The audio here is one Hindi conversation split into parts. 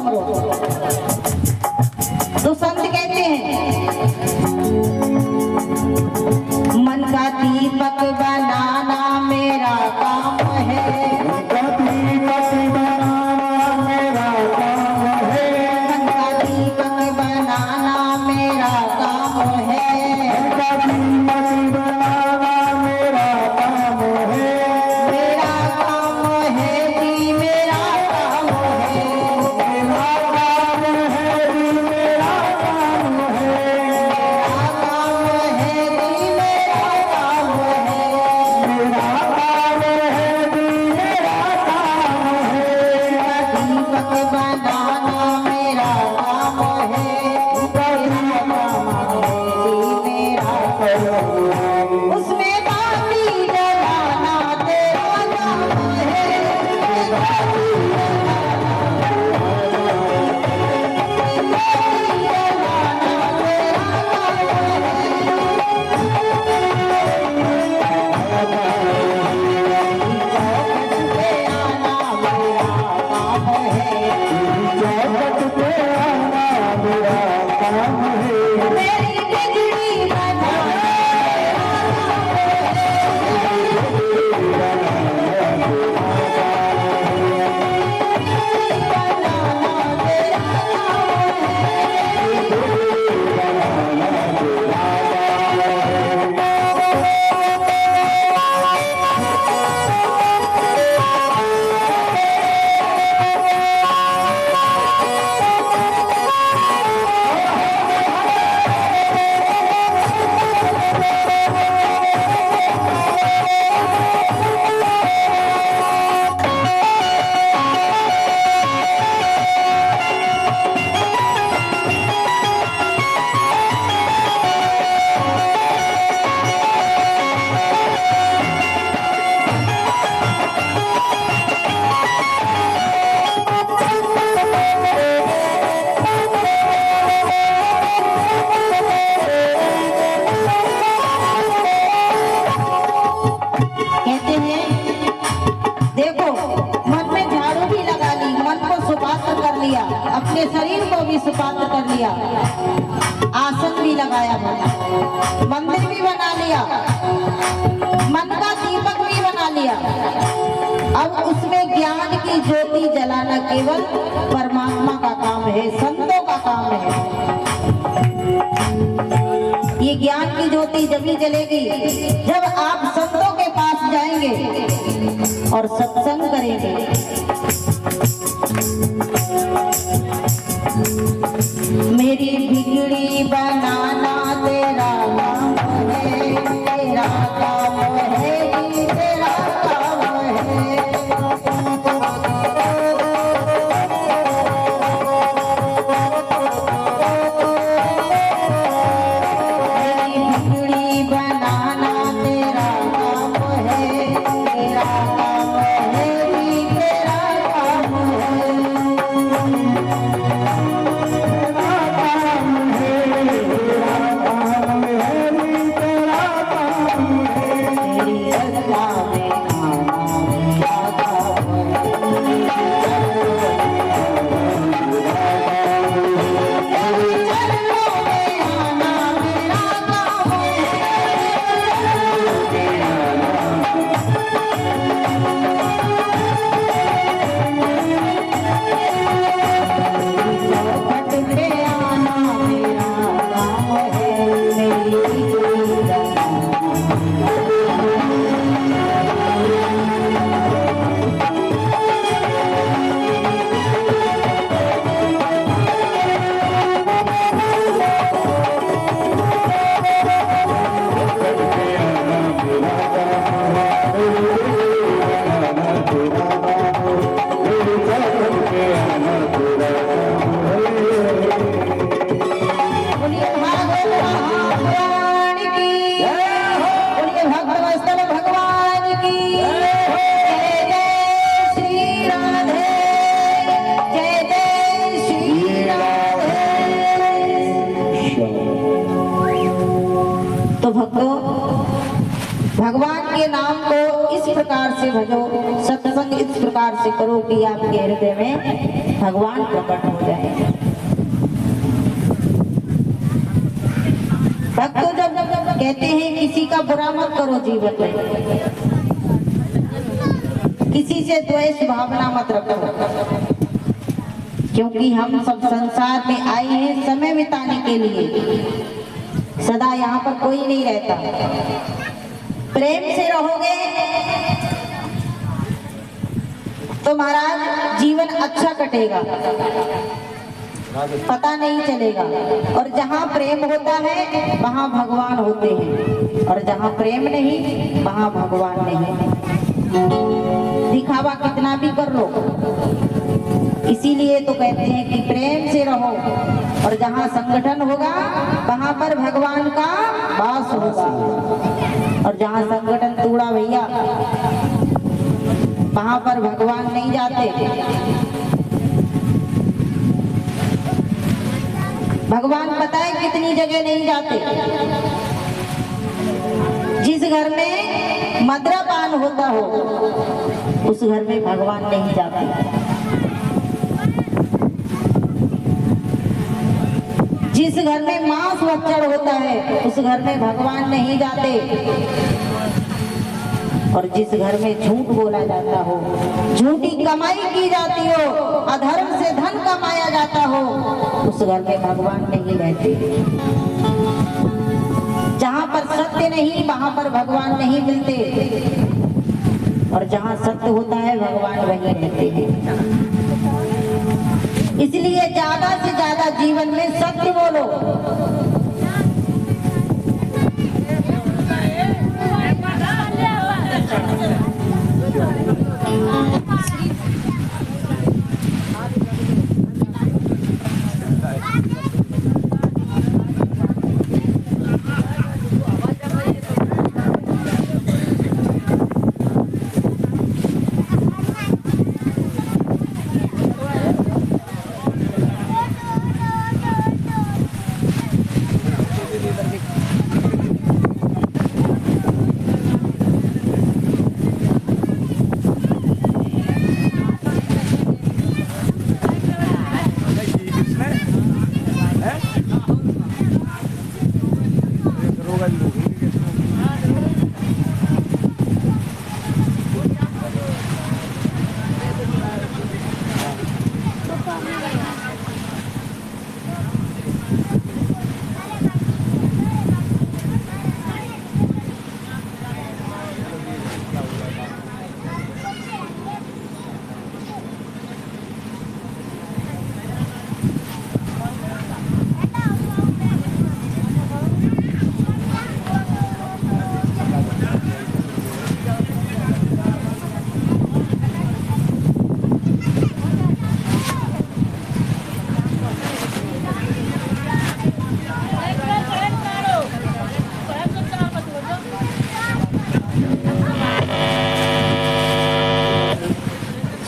समरो। तो संत कहते हैं मन का दीपक बनाना मेरा काम है, मन का दीपक बनाना मेरा काम है, मन का दीपक बनाना मेरा काम है, मन का दीपक बनाना मेरा काम है, मेरा काम है जी मेरा काम है, मेरा काम है जी मेरा काम है, मेरा काम है जी मेरा काम है, मेरा काम है जी मेरा काम है, दीपक बनाना मेरा काम है, मेरा काम है जी मेरा उसमें बाती जलाना तेरा काम है, चौखट पे आना मेरा काम है, मेरी बिगड़ी बनाना कहते हैं देखो मन में झाड़ू भी लगा ली, मन को सुपात्र कर लिया, अपने शरीर को भी सुपात्र कर लिया, आसन भी लगाया, मंदिर भी बना लिया, मन का दीपक भी बना लिया। अब उसमें ज्ञान की ज्योति जलाना केवल परमात्मा का काम है, संतों का काम है। ये ज्ञान की ज्योति जब ही जलेगी जब आप संतों के पास जाएंगे और सत्संग करेंगे। मेरी बिगड़ी बनाना तेरा काम है, तेरा काम है जी तेरा काम है, मेरी बिगड़ी बनाना तेरा काम है, तेरा काम है जी तेरा काम है, तेरी रज़ा में आना मेरा काम है, तेरी चरणों में आना मेरा काम चौखट पे आना मेरा काम है, मेरी बिगड़ी बनाना बोलिए भागवत महापुराण की, बोलिए भक्तवत्सल भगवान की जय, जय श्री राधे, जय जय श्री राधे। तो भक्तों भगवान के नाम को इस प्रकार से भजो, सत्संग इस प्रकार से करो कि आपके हृदय में भगवान प्रकट हो जाए। भक्त जब कहते हैं किसी का बुरा मत करो जीवन में, किसी से द्वेष भावना मत रखो, क्योंकि हम सब संसार में आए हैं समय बिताने के लिए, सदा यहाँ पर कोई नहीं रहता। प्रेम से रहोगे तो महाराज जीवन अच्छा कटेगा, पता नहीं चलेगा। और जहाँ प्रेम होता है वहाँ भगवान होते हैं, और जहाँ प्रेम नहीं वहाँ भगवान नहीं। दिखावा कितना भी कर लो, इसीलिए तो कहते हैं कि प्रेम से रहो, और जहाँ संगठन होगा वहाँ पर भगवान का वास होगा, और जहाँ संगठन टूटा भैया वहाँ पर भगवान नहीं जाते। भगवान पता है कितनी जगह नहीं जाते। जिस घर में मद्यपान होता हो उस घर में भगवान नहीं जाते। जिस घर में मांस भक्षण होता है उस घर में भगवान नहीं जाते। और जिस घर में झूठ बोला जाता हो, झूठी कमाई की जाती हो, अधर्म से धन कमाया जाता हो, उस घर में भगवान नहीं रहते। जहाँ पर सत्य नहीं वहाँ पर भगवान नहीं मिलते, और जहाँ सत्य होता है भगवान वहीं रहते हैं। इसलिए ज्यादा से ज्यादा जीवन में सत्य बोलो।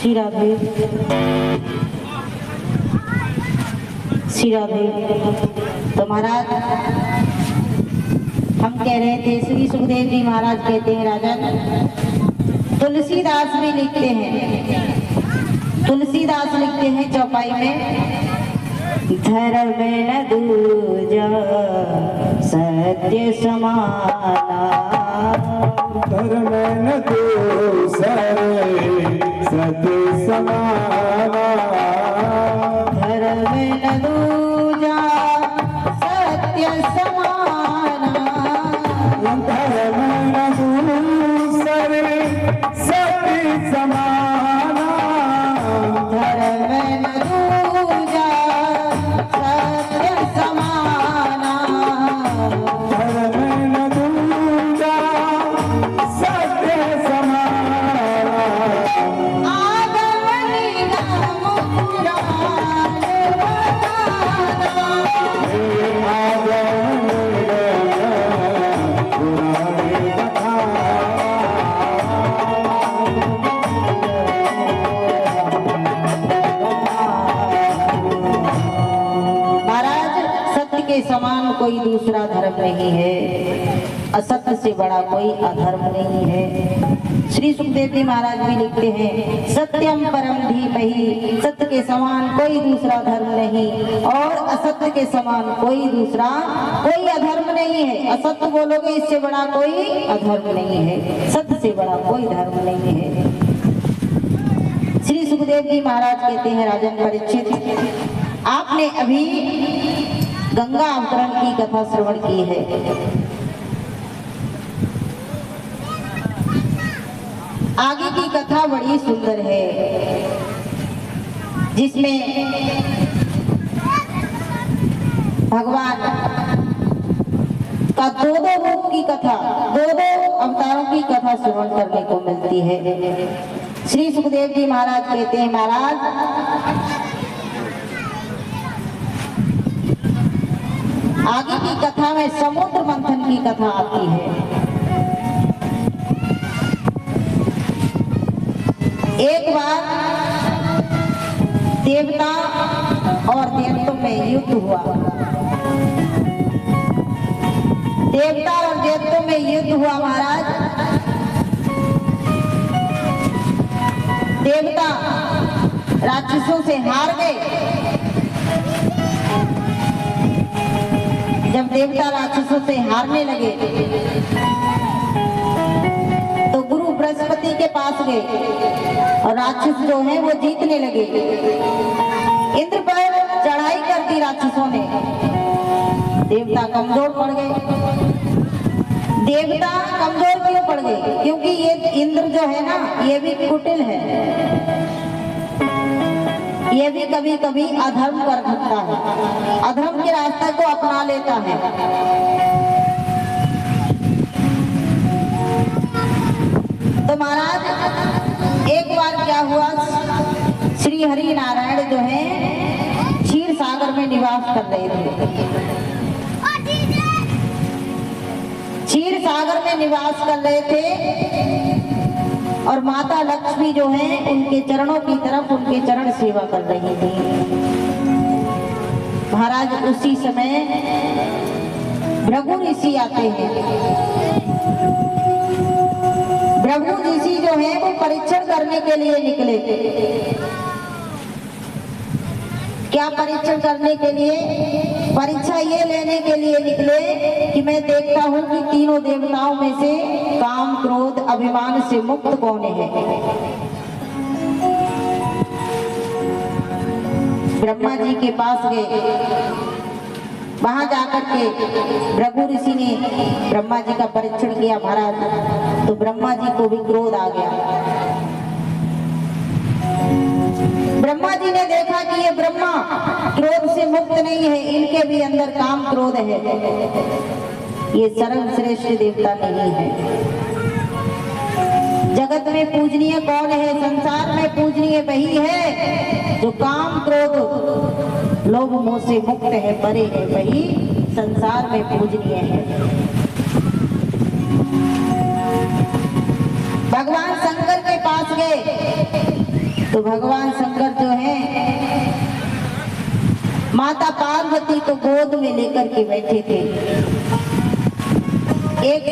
श्री राधे श्री राधे। तो महाराज हम कह रहे थे, श्री सुखदेव जी महाराज कहते हैं, राजन तुलसीदास भी लिखते हैं, तुलसीदास लिखते हैं चौपाई में, धर्म न दूजा सत्य समाना, धर्म न दूसरे सत्य समाना, धर्म न दूजा सत्य समाना, धर्म न दूसरे सत्य समाना, धर्म न दूजा सत्य समाना, धर्म न दूजा सत्य समाना, आगम निगम पुराण बताना, महाराज सत्य के समान कोई दूसरा धर्म नहीं है। असत्य से बड़ा कोई अधर्म नहीं है। श्री सुखदेव जी महाराज भी लिखते हैं, सत्यम परम धीमहि, सत्य के समान कोई दूसरा धर्म नहीं और असत्य के समान कोई दूसरा कोई अधर्म नहीं है। असत्य बोलोगे इससे बड़ा कोई अधर्म नहीं है, सत्य से बड़ा कोई धर्म नहीं है। श्री सुखदेव जी महाराज कहते हैं, राजन परीक्षित, आपने अभी गंगा अवतरण की कथा श्रवण की है। आगे की कथा बड़ी सुंदर है, जिसमें भगवान का दो रूप की कथा, दो अवतारों की कथा श्रवण करने को मिलती है। श्री सुखदेव जी महाराज कहते हैं, महाराज आगे की कथा में समुद्र मंथन की कथा आती है। एक बार देवता और दैत्यों में युद्ध हुआ। देवता और दैत्यों में युद्ध हुआ महाराज। देवता राक्षसों से हार गए। जब देवता राक्षसों से हारने लगे तो गुरु बृहस्पति के पास गए और राक्षस जो है वो जीतने लगे। इंद्र पर चढ़ाई कर दी राक्षसों ने, देवता कमजोर पड़ गए। देवता कमजोर क्यों पड़ गए? क्योंकि ये इंद्र जो है ना, ये भी कुटिल है, ये भी कभी कभी अधर्म कर सकता है, अधर्म के रास्ते को अपना लेता है। तो महाराज एक बार क्या हुआ, श्री हरि नारायण जो है क्षीर सागर में निवास कर रहे थे। क्षीर सागर में निवास कर रहे थे और माता लक्ष्मी जो है उनके चरणों की तरफ उनके चरण सेवा कर रही थी। महाराज उसी समय भृगु ऋषि आते हैं। भृगु ऋषि जो है वो परीक्षण करने के लिए निकले। क्या परीक्षण करने के लिए? परीक्षा ये लेने के लिए निकले कि मैं देखता हूं कि तीनों देवताओं में से काम, क्रोध, अभिमान से मुक्त कौन है। ब्रह्मा जी के पास गए। वहां जाकर के भृगु ऋषि ने ब्रह्मा जी का परीक्षण किया महाराज। तो ब्रह्मा जी को भी क्रोध आ गया। ब्रह्मा जी ने देखा कि ये ब्रह्मा क्रोध से मुक्त नहीं है, इनके भी अंदर काम क्रोध है, ये सर्वश्रेष्ठ देवता नहीं है। जगत में पूजनीय कौन है? संसार में पूजनीय वही है जो काम, क्रोध, लोभ, मोह से मुक्त है, परे है, वही संसार में पूजनीय है। भगवान शंकर के पास गए तो भगवान शंकर जो है माता पार्वती को गोद में लेकर के बैठे थे। एक